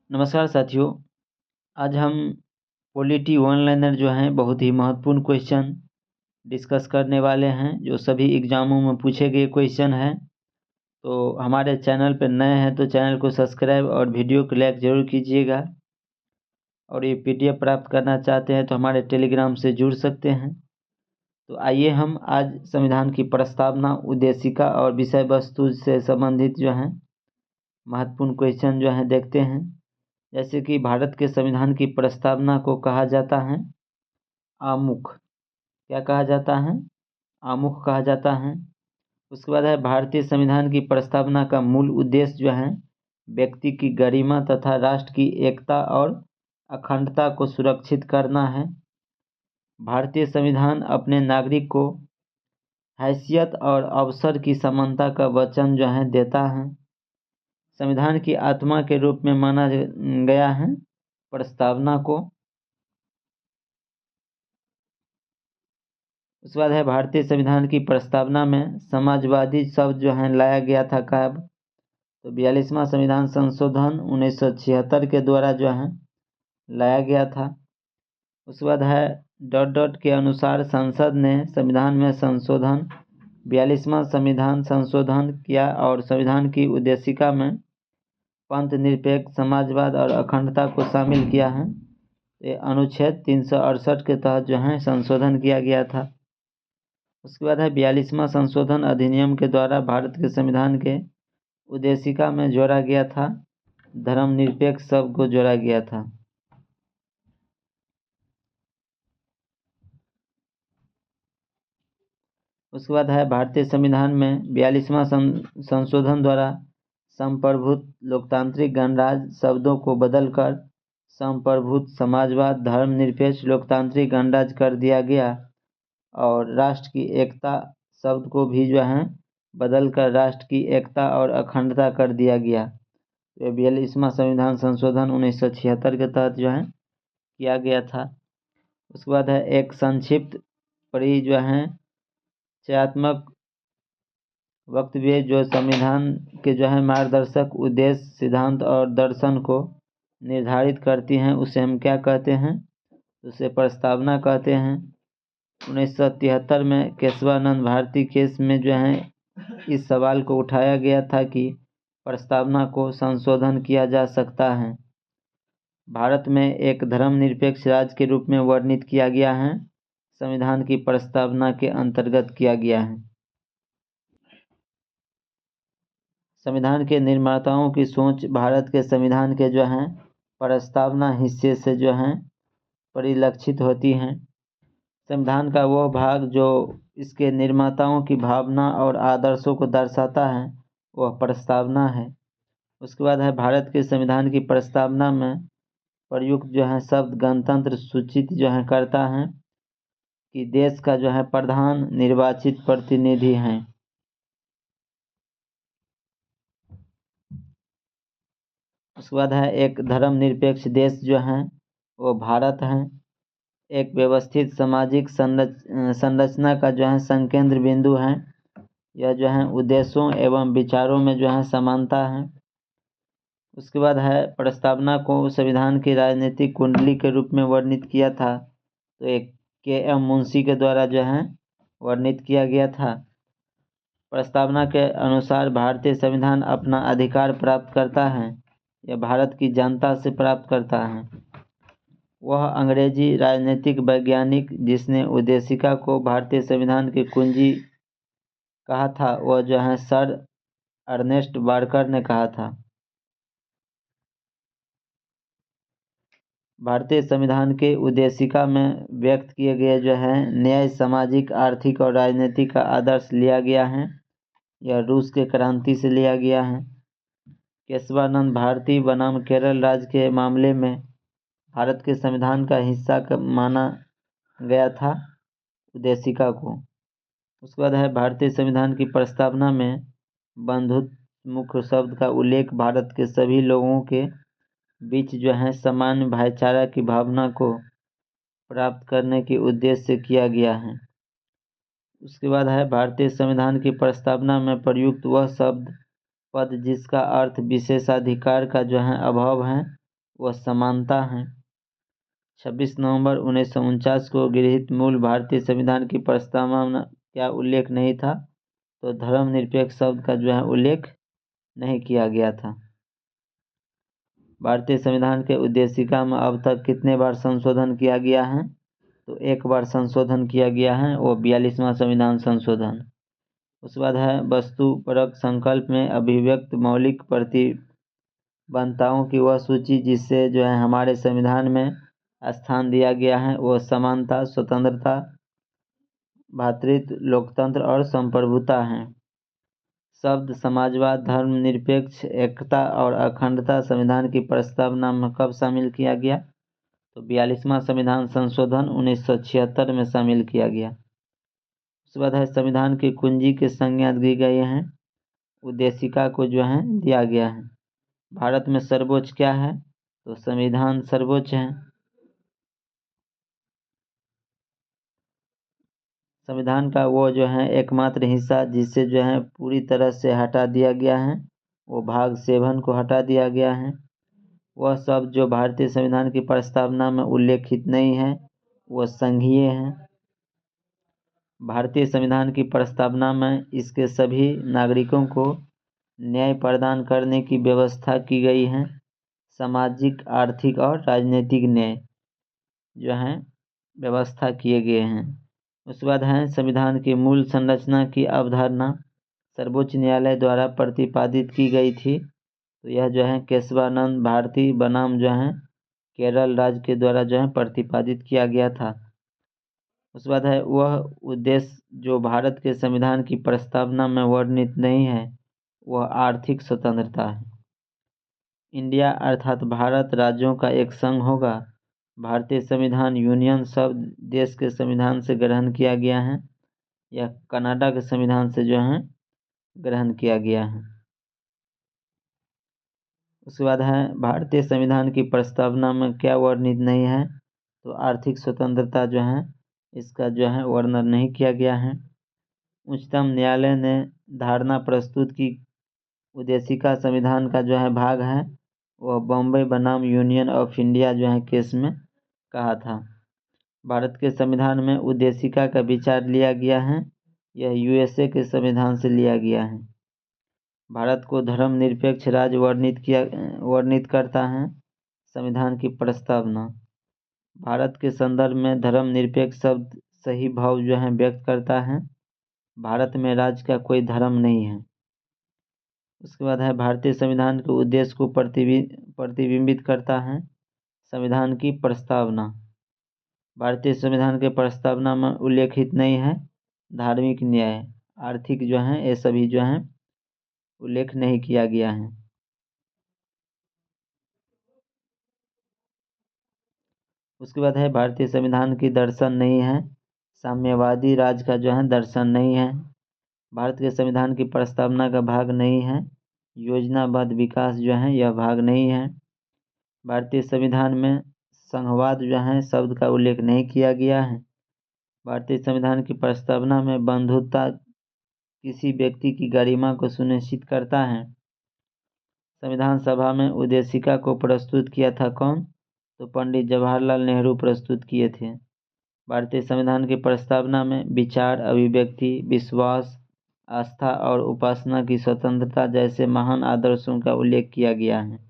नमस्कार साथियों। आज हम पॉलिटी वन लाइनर जो हैं बहुत ही महत्वपूर्ण क्वेश्चन डिस्कस करने वाले हैं, जो सभी एग्ज़ामों में पूछे गए क्वेश्चन हैं। तो हमारे चैनल पर नए हैं तो चैनल को सब्सक्राइब और वीडियो को लाइक ज़रूर कीजिएगा। और ये पीडीएफ प्राप्त करना चाहते हैं तो हमारे टेलीग्राम से जुड़ सकते हैं। तो आइए हम आज संविधान की प्रस्तावना, उद्देशिका और विषय वस्तु से संबंधित जो हैं महत्वपूर्ण क्वेश्चन जो हैं देखते हैं। जैसे कि भारत के संविधान की प्रस्तावना को कहा जाता है आमुख। क्या कहा जाता है? आमुख कहा जाता है। उसके बाद है भारतीय संविधान की प्रस्तावना का मूल उद्देश्य जो है व्यक्ति की गरिमा तथा राष्ट्र की एकता और अखंडता को सुरक्षित करना है। भारतीय संविधान अपने नागरिक को हैसियत और अवसर की समानता का वचन जो है देता है। संविधान की आत्मा के रूप में माना गया है प्रस्तावना को। उसके बाद है भारतीय संविधान की प्रस्तावना में समाजवादी शब्द जो है लाया गया था कब? तो 42वां संविधान संशोधन 1976 के द्वारा जो है लाया गया था। उसके बाद है डॉट के अनुसार संसद ने संविधान में संशोधन 42वां संविधान संशोधन किया और संविधान की उद्देशिका में पंथ निरपेक्ष समाजवाद और अखंडता को शामिल किया है। ये अनुच्छेद 368 के तहत जो है संशोधन किया गया था। उसके बाद है 42वां संशोधन अधिनियम के द्वारा भारत के संविधान के उद्देशिका में जोड़ा गया था धर्मनिरपेक्ष शब्द को जोड़ा गया था। उसके बाद है भारतीय संविधान में 42वां संशोधन द्वारा संप्रभुत्व लोकतांत्रिक गणराज्य शब्दों को बदलकर संप्रभुत्व समाजवाद धर्मनिरपेक्ष लोकतांत्रिक गणराज्य कर दिया गया और राष्ट्र की एकता शब्द को भी जो है बदलकर राष्ट्र की एकता और अखंडता कर दिया गया। तो 42वां संविधान संशोधन 1976 के तहत जो है किया गया था। उसके बाद है एक संक्षिप्त परी जो है चयात्मक वक्तव्य जो संविधान के जो है मार्गदर्शक उद्देश्य सिद्धांत और दर्शन को निर्धारित करती हैं, उसे हम क्या कहते हैं? उसे प्रस्तावना कहते हैं। 1973 में केशवानंद भारती केस में जो है इस सवाल को उठाया गया था कि प्रस्तावना को संशोधन किया जा सकता है। भारत में एक धर्मनिरपेक्ष राज्य के रूप में वर्णित किया गया है, संविधान की प्रस्तावना के अंतर्गत किया गया है। संविधान के निर्माताओं की सोच भारत के संविधान के जो हैं प्रस्तावना हिस्से से जो हैं परिलक्षित होती हैं। संविधान का वह भाग जो इसके निर्माताओं की भावना और आदर्शों को दर्शाता है वह प्रस्तावना है। उसके बाद है भारत के संविधान की प्रस्तावना में प्रयुक्त जो है शब्द गणतंत्र सूचित जो है करता है कि देश का जो है प्रधान निर्वाचित प्रतिनिधि हैं। उसके बाद है एक धर्मनिरपेक्ष देश जो है वो भारत है। एक व्यवस्थित सामाजिक संरचना का जो है संकेंद्र बिंदु है। यह जो है उद्देश्यों एवं विचारों में जो है समानता है। उसके बाद है प्रस्तावना को संविधान की राजनीतिक कुंडली के रूप में वर्णित किया था, तो एक के.एम. मुंशी के द्वारा जो है वर्णित किया गया था। प्रस्तावना के अनुसार भारतीय संविधान अपना अधिकार प्राप्त करता है, यह भारत की जनता से प्राप्त करता है। वह अंग्रेजी राजनीतिक वैज्ञानिक जिसने उद्देशिका को भारतीय संविधान की कुंजी कहा था वह जो है सर अर्नेस्ट बार्कर ने कहा था। भारतीय संविधान के उद्देशिका में व्यक्त किए गए जो है न्याय सामाजिक आर्थिक और राजनीतिक का आदर्श लिया गया है। यह रूस के क्रांति से लिया गया है। केशवानंद भारती बनाम केरल राज्य के मामले में भारत के संविधान का हिस्सा माना गया था उद्देशिका को। उसके बाद है भारतीय संविधान की प्रस्तावना में बंधुत्व मुख्य शब्द का उल्लेख भारत के सभी लोगों के बीच जो है सामान्य भाईचारा की भावना को प्राप्त करने के उद्देश्य से किया गया है। उसके बाद है भारतीय संविधान की प्रस्तावना में प्रयुक्त वह शब्द पद जिसका अर्थ विशेषाधिकार का जो है अभाव है वह समानता है। 26 नवंबर 1949 को गृहीत मूल भारतीय संविधान की प्रस्तावना में क्या उल्लेख नहीं था? तो धर्मनिरपेक्ष शब्द का जो है उल्लेख नहीं किया गया था। भारतीय संविधान के उद्देशिका में अब तक कितने बार संशोधन किया गया है? तो एक बार संशोधन किया गया है, वो 42वां संविधान संशोधन। उसके बाद है वस्तुपरक संकल्प में अभिव्यक्त मौलिक प्रतिबद्धताओं की वह सूची जिससे जो है हमारे संविधान में स्थान दिया गया है, वो समानता, स्वतंत्रता, भ्रातृत्व, लोकतंत्र और संप्रभुता है। शब्द समाजवाद, धर्मनिरपेक्ष, एकता और अखंडता संविधान की प्रस्तावना में कब शामिल किया गया? तो 42वां संविधान संशोधन 1976 में शामिल किया गया। उसके बाद है संविधान की कुंजी की संज्ञा दी गई है, उद्देशिका को जो है दिया गया है। भारत में सर्वोच्च क्या है? तो संविधान सर्वोच्च है। संविधान का वो जो है एकमात्र हिस्सा जिसे जो है पूरी तरह से हटा दिया गया है, वो भाग 7 को हटा दिया गया है। वह शब्द जो भारतीय संविधान की प्रस्तावना में उल्लेखित नहीं है, वह संघीय है। भारतीय संविधान की प्रस्तावना में इसके सभी नागरिकों को न्याय प्रदान करने की व्यवस्था की गई है। सामाजिक, आर्थिक और राजनीतिक न्याय जो है व्यवस्था किए गए हैं। उसके बाद है संविधान की मूल संरचना की अवधारणा सर्वोच्च न्यायालय द्वारा प्रतिपादित की गई थी। तो यह जो है केशवानंद भारती बनाम जो है केरल राज्य के द्वारा जो है प्रतिपादित किया गया था। उसके बाद है वह उद्देश्य जो भारत के संविधान की प्रस्तावना में वर्णित नहीं है, वह आर्थिक स्वतंत्रता है। इंडिया अर्थात भारत राज्यों का एक संघ होगा। भारतीय संविधान यूनियन शब्द देश के संविधान से ग्रहण किया गया है, यह कनाडा के संविधान से जो है ग्रहण किया गया है। उसके बाद है भारतीय संविधान की प्रस्तावना में क्या वर्णित नहीं है? तो आर्थिक स्वतंत्रता जो है इसका जो है वर्णन नहीं किया गया है। उच्चतम न्यायालय ने धारणा प्रस्तुत की उद्देशिका संविधान का जो है भाग है, वह बॉम्बे बनाम यूनियन ऑफ इंडिया जो है केस में कहा था। भारत के संविधान में उद्देशिका का विचार लिया गया है, यह यूएसए के संविधान से लिया गया है। भारत को धर्मनिरपेक्ष राज्य वर्णित करता है संविधान की प्रस्तावना। भारत के संदर्भ में धर्मनिरपेक्ष शब्द सही भाव जो है व्यक्त करता है। भारत में राज्य का कोई धर्म नहीं है। उसके बाद है भारतीय संविधान के उद्देश्य को प्रतिबिंबित करता है संविधान की प्रस्तावना। भारतीय संविधान के प्रस्तावना में उल्लेखित नहीं है धार्मिक, न्याय, आर्थिक जो है ये सभी जो है उल्लेख नहीं किया गया है। उसके बाद है भारतीय संविधान की दर्शन नहीं है, साम्यवादी राज्य का जो है दर्शन नहीं है। भारत के संविधान की प्रस्तावना का भाग नहीं है योजनाबद्ध विकास जो है यह भाग नहीं है। भारतीय संविधान में संघवाद जो है शब्द का उल्लेख नहीं किया गया है। भारतीय संविधान की प्रस्तावना में बंधुता किसी व्यक्ति की गरिमा को सुनिश्चित करता है। संविधान सभा में उद्देशिका को प्रस्तुत किया था कौन? तो पंडित जवाहरलाल नेहरू प्रस्तुत किए थे। भारतीय संविधान की प्रस्तावना में विचार, अभिव्यक्ति, विश्वास, आस्था और उपासना की स्वतंत्रता जैसे महान आदर्शों का उल्लेख किया गया है।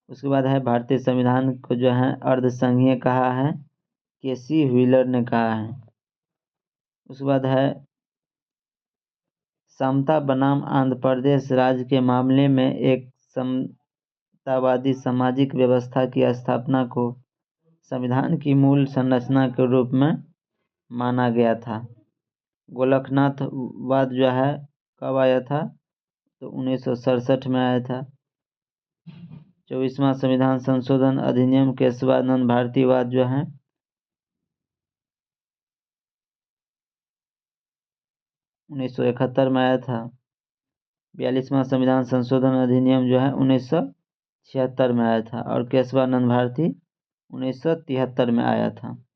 उसके बाद है भारतीय संविधान को जो है अर्धसंघीय कहा है, केसी व्हीलर ने कहा है। उसके बाद है समता बनाम आंध्र प्रदेश राज्य के मामले में एक समतावादी सामाजिक व्यवस्था की स्थापना को संविधान की मूल संरचना के रूप में माना गया था। गोलकनाथवाद जो है कब आया था? तो 1967 में आया था। 24वां संविधान संशोधन अधिनियम केशवानंद भारतीवाद जो है 1971 में आया था। 42वां संविधान संशोधन अधिनियम जो है 1976 में आया था और केशवानंद भारती 1973 में आया था।